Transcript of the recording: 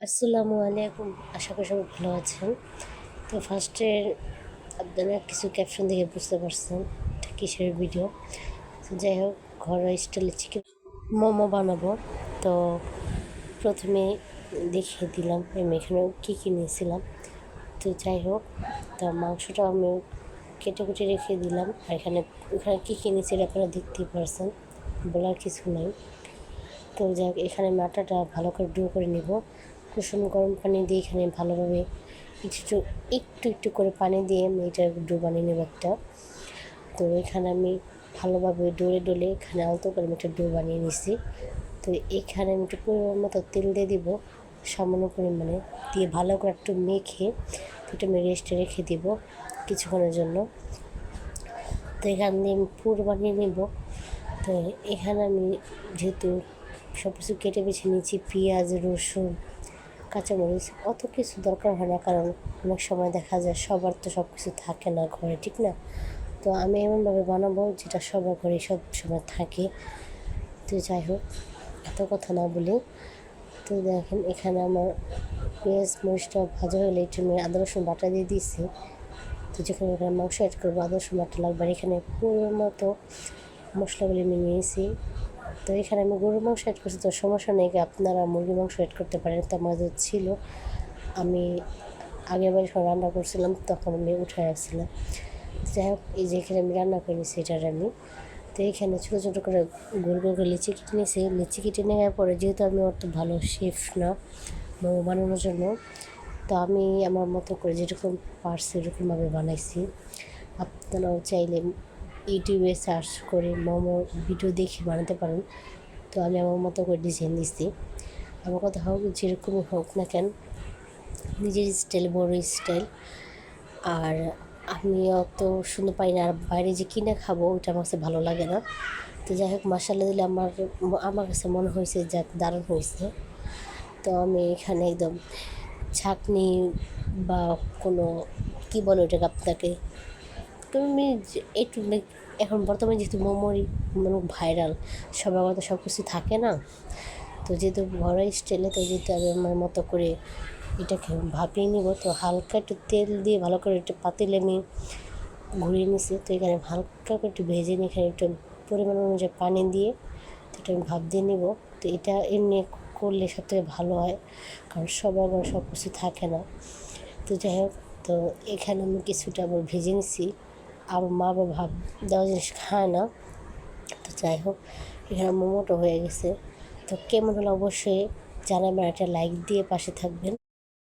আসসালামু আলাইকুম। আশা করি সবাই ভালো আছেন। তো ফার্স্টে আপনারা কিছু ক্যাপশন দেখে বুঝতে পারছেন এটা কিসের ভিডিও। তো যাই হোক, ঘরোয়া স্টাইলে চিকেন মোমো বানাবো। তো প্রথমে দেখিয়ে দিলাম আমি এখানে কী কী নিয়েছিলাম। তো যাই হোক, তো মাংসটা আমি কেটে কুটে রেখে দিলাম। আর এখানে কী কী নিয়েছিল আপনারা দেখতেই পারছেন, বলার কিছু নাই। তো যাই হোক, এখানে আমি আটাটা ভালো করে ডো করে নিব। কুসুম গরম পানি দিয়ে এখানে ভালোভাবে একটু একটু একটু করে পানি দিয়ে আমি এটা ডো বানিয়ে নেব একটা। তো এখানে আমি ভালোভাবে ডলে ডলে এখানে আলতো করে আমি একটা ডো বানিয়ে নিছি। তো এখানে আমি একটু পরিমাণ মতো তেল দিয়ে দিব, সামান্য পরিমাণে দিয়ে ভালো করে একটু মেখে এটা আমি রেস্টে রেখে দিব কিছুক্ষণের জন্য। তো এখান দিয়ে আমি পুর বানিয়ে নেব। তো এখানে আমি যেহেতু সব কিছু কেটে বেছে নিয়েছি, পেঁয়াজ, রসুন, কাঁচামরিচ, অত কিছু দরকার হয় না, কারণ অনেক সময় দেখা যায় সবার তো সব কিছু থাকে না ঘরে, ঠিক না? তো আমি এমনভাবে বানাবো যেটা সবার ঘরে সব সময় থাকে। তো যাই হোক, এত কথা না বলে, তো দেখেন এখানে আমার পেঁয়াজ মরিচটা ভাজা হলে একটু আমি আদা রসুন বাটা দিয়ে দিয়েছি। তো যখন এখানে মাংস অ্যাড করবো আদা রসুন বাটা লাগবে। আর এখানে পুরো মতো মশলাগুলি আমি নিয়েছি। তো এখানে আমি গরুর মাংস অ্যাড করছি, তো সমস্যা নেই, আপনারা মুরগির মাংস অ্যাড করতে পারেন। তো আমাদের ছিল, আমি আগেরবার যখন রান্না করছিলাম তখন আমি উঠে রাখছিলাম। যাই হোক, এই যে এখানে আমি রান্না করে নিয়েছি এটার আমি। তো এখানে ছোটো ছোটো করে গোল গোল করে লিচি কেটে নিয়েছি। লিচি কেটে নেওয়ার পরে যেহেতু আমি অত ভালো শেফ না মোমো বানানোর জন্য, তো আমি আমার মতো করে যেরকম পারছি এরকমভাবে বানাইছি। আপনারাও চাইলে ইউটিউবে সার্চ করে মোমো ভিডিও দেখে বানাতে পারেন। তো আমি আমার মতো করে ডিজাইন দিচ্ছি। আমার কথা হোক যেরকমই হোক না কেন, নিজের স্টাইল বড় স্টাইল। আর আমি অত সুন্দর পাই না, আর বাইরে যে কিনে খাবো ওইটা আমার কাছে ভালো লাগে না। তো যাই হোক, মশলা দিলে আমার কাছে মনে হয়েছে যাক দারুণ হয়েছে। তো আমি এখানে একদম ছাঁকনি বা কোনো কী বলো ওটাকে আপনাকে, তুমি একটু এখন বর্তমানে যেহেতু মোমোরই মানে ভাইরাল, সবার কথা সব কিছু থাকে না। তো যেহেতু ঘরোয়া স্টাইলে, তো যেহেতু আমি আমার মতো করে এটাকে ভাপিয়ে নিব। তো হালকা একটু তেল দিয়ে ভালো করে একটু পাতিলে আমি ঘুরিয়ে নিছি। তো এখানে হালকা করে একটু ভেজে নিয়ে এখানে একটু পরিমাণ অনুযায়ী পানি দিয়ে তো এটা আমি ভাপ দিয়ে নিব। তো এটা এমনি করলে সবথেকে ভালো হয়, কারণ সবার ঘরে সব কিছু থাকে না। তো যাই হোক, তো এখানে আমি কিছুটা আবার ভেজে নিছি। আমার মা আবার ভাপ দেওয়া জিনিস খায় না। তো যাই হোক, এখানে মোমোটা হয়ে গেছে। তো কেমন হলো অবশ্যই জানাবেন, একটা লাইক দিয়ে পাশে থাকবেন।